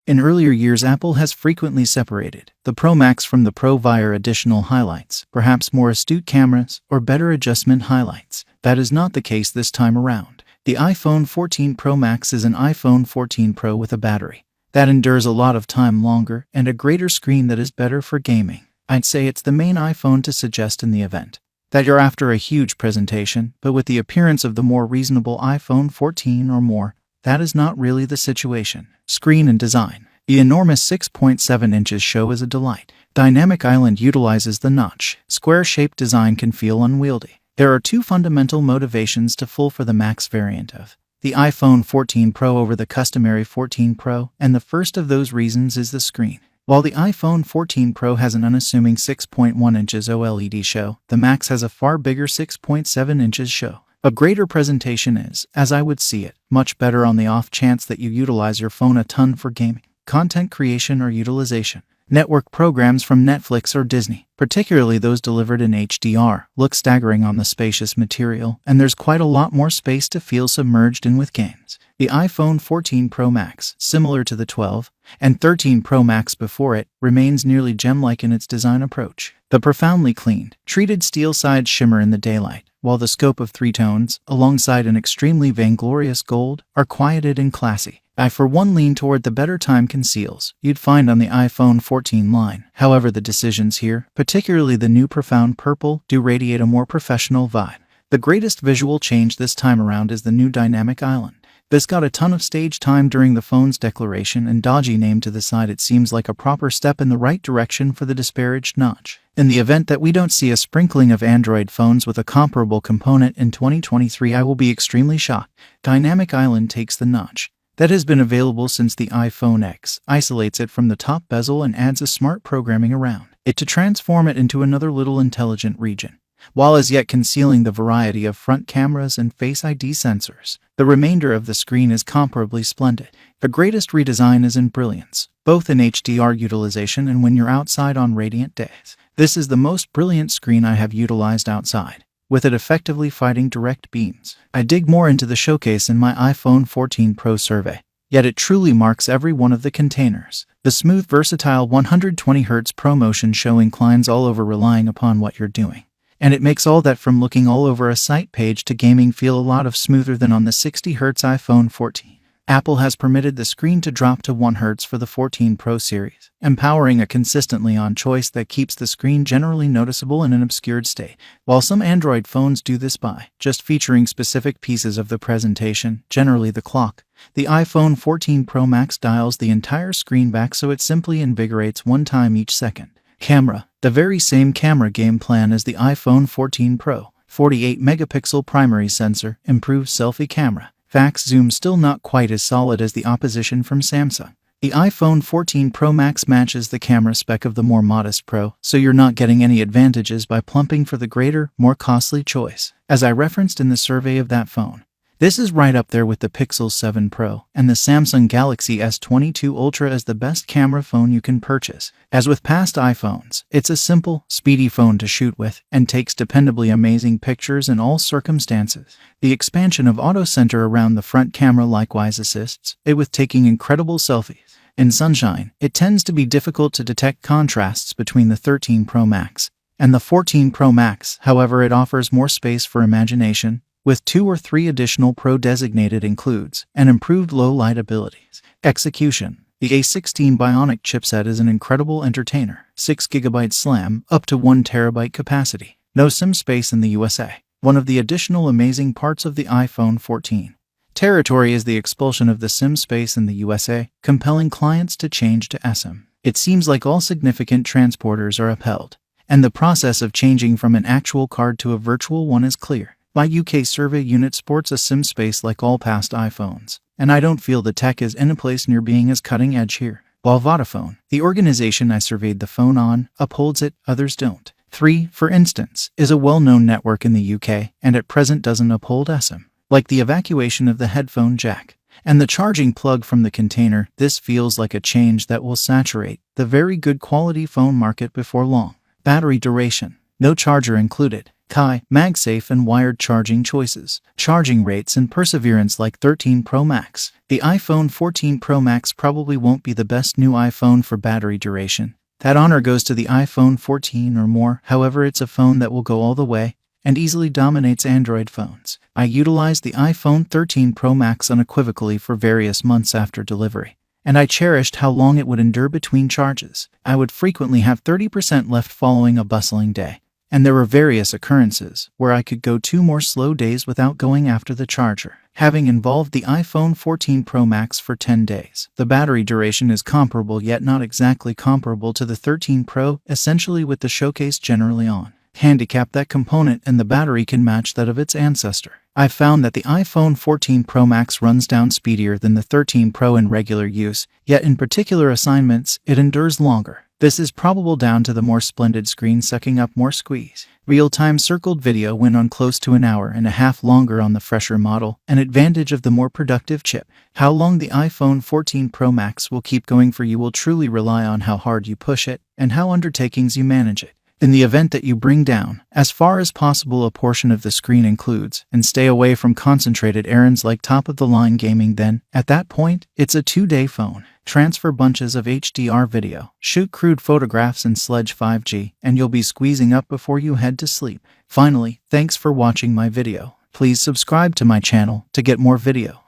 In earlier years, Apple has frequently separated the Pro Max from the Pro via additional highlights, perhaps more astute cameras or better adjustment highlights. That is not the case this time around. The iPhone 14 Pro Max is an iPhone 14 Pro with a battery that endures a lot of time longer and a greater screen that is better for gaming. I'd say it's the main iPhone to suggest in the event that you're after a huge presentation, but with the appearance of the more reasonable iPhone 14 or more, that is not really the situation. Screen and design. The enormous 6.7 inches show is a delight. Dynamic Island utilizes the notch. Square-shaped design can feel unwieldy. There are two fundamental motivations to pull for the Max variant of the iPhone 14 Pro over the customary 14 Pro, and the first of those reasons is the screen. While the iPhone 14 Pro has an unassuming 6.1 inches OLED show, the Max has a far bigger 6.7 inches show. A greater presentation is, as I would see it, much better on the off chance that you utilize your phone a ton for gaming, content creation, or utilization. Network programs from Netflix or Disney, particularly those delivered in HDR, look staggering on the spacious material, and there's quite a lot more space to feel submerged in with games. The iPhone 14 Pro Max, similar to the 12 and 13 Pro Max before it, remains nearly gem-like in its design approach. The profoundly cleaned, treated steel sides shimmer in the daylight, while the scope of three tones, alongside an extremely vainglorious gold, are quieted and classy. I for one lean toward the better time conceals you'd find on the iPhone 14 line. However, the decisions here, particularly the new profound purple, do radiate a more professional vibe. The greatest visual change this time around is the new Dynamic Island. This got a ton of stage time during the phone's declaration, and dodgy name to the side, it seems like a proper step in the right direction for the disparaged notch. In the event that we don't see a sprinkling of Android phones with a comparable component in 2023, I will be extremely shocked. Dynamic Island takes the notch that has been available since the iPhone X, isolates it from the top bezel, and adds a smart programming around it to transform it into another little intelligent region, while as yet concealing the variety of front cameras and Face ID sensors. The remainder of the screen is comparably splendid. The greatest redesign is in brilliance, both in HDR utilization and when you're outside on radiant days. This is the most brilliant screen I have utilized outside, with it effectively fighting direct beams. I dig more into the showcase in my iPhone 14 Pro survey, yet it truly marks every one of the containers. The smooth, versatile 120Hz ProMotion show inclines all over, relying upon what you're doing, and it makes all that from looking all over a site page to gaming feel a lot of smoother than on the 60Hz iPhone 14. Apple has permitted the screen to drop to 1 Hz for the 14 Pro series, empowering a consistently on choice that keeps the screen generally noticeable in an obscured state. While some Android phones do this by just featuring specific pieces of the presentation, generally the clock, the iPhone 14 Pro Max dials the entire screen back so it simply invigorates one time each second. Camera. The very same camera game plan as the iPhone 14 Pro. 48-megapixel primary sensor, improved selfie camera. Fax zoom still not quite as solid as the opposition from Samsung. The iPhone 14 Pro Max matches the camera spec of the more modest Pro, so you're not getting any advantages by plumping for the greater, more costly choice. As I referenced in the survey of that phone, this is right up there with the Pixel 7 Pro and the Samsung Galaxy S22 Ultra as the best camera phone you can purchase. As with past iPhones, it's a simple, speedy phone to shoot with and takes dependably amazing pictures in all circumstances. The expansion of Auto Center around the front camera likewise assists it with taking incredible selfies. In sunshine, it tends to be difficult to detect contrasts between the 13 Pro Max and the 14 Pro Max. However, it offers more space for imagination, with 2 or 3 additional Pro designated includes and improved low-light abilities. Execution. The A16 Bionic chipset is an incredible entertainer. 6GB SLAM, up to 1TB capacity. No SIM space in the USA. One of the additional amazing parts of the iPhone 14 territory is the expulsion of the SIM space in the USA, compelling clients to change to eSIM. It seems like all significant transporters are upheld, and the process of changing from an actual card to a virtual one is clear. My UK survey unit sports a SIM space like all past iPhones, and I don't feel the tech is in a place near being as cutting edge here. While Vodafone, the organization I surveyed the phone on, upholds it, others don't. 3, for instance, is a well-known network in the UK and at present doesn't uphold eSIM. Like the evacuation of the headphone jack and the charging plug from the container, this feels like a change that will saturate the very good quality phone market before long. Battery duration. No charger included. MagSafe and wired charging choices, charging rates and perseverance like 13 Pro Max. The iPhone 14 Pro Max probably won't be the best new iPhone for battery duration. That honor goes to the iPhone 14 or more, however it's a phone that will go all the way and easily dominates Android phones. I utilized the iPhone 13 Pro Max unequivocally for various months after delivery, and I cherished how long it would endure between charges. I would frequently have 30% left following a bustling day, and there were various occurrences where I could go 2 more slow days without going after the charger. Having involved the iPhone 14 Pro Max for 10 days, the battery duration is comparable yet not exactly comparable to the 13 Pro, essentially with the showcase generally on. Handicap that component and the battery can match that of its ancestor. I've found that the iPhone 14 Pro Max runs down speedier than the 13 Pro in regular use, yet in particular assignments, it endures longer. This is probable down to the more splendid screen sucking up more squeeze. Real-time circled video went on close to an hour and a half longer on the fresher model, an advantage of the more productive chip. How long the iPhone 14 Pro Max will keep going for you will truly rely on how hard you push it and how undertakings you manage it. In the event that you bring down, as far as possible, a portion of the screen includes, and stay away from concentrated errands like top-of-the-line gaming, then, at that point, it's a 2-day phone. Transfer bunches of HDR video, shoot crude photographs and sledge 5G, and you'll be squeezing up before you head to sleep. Finally, thanks for watching my video. Please subscribe to my channel to get more video.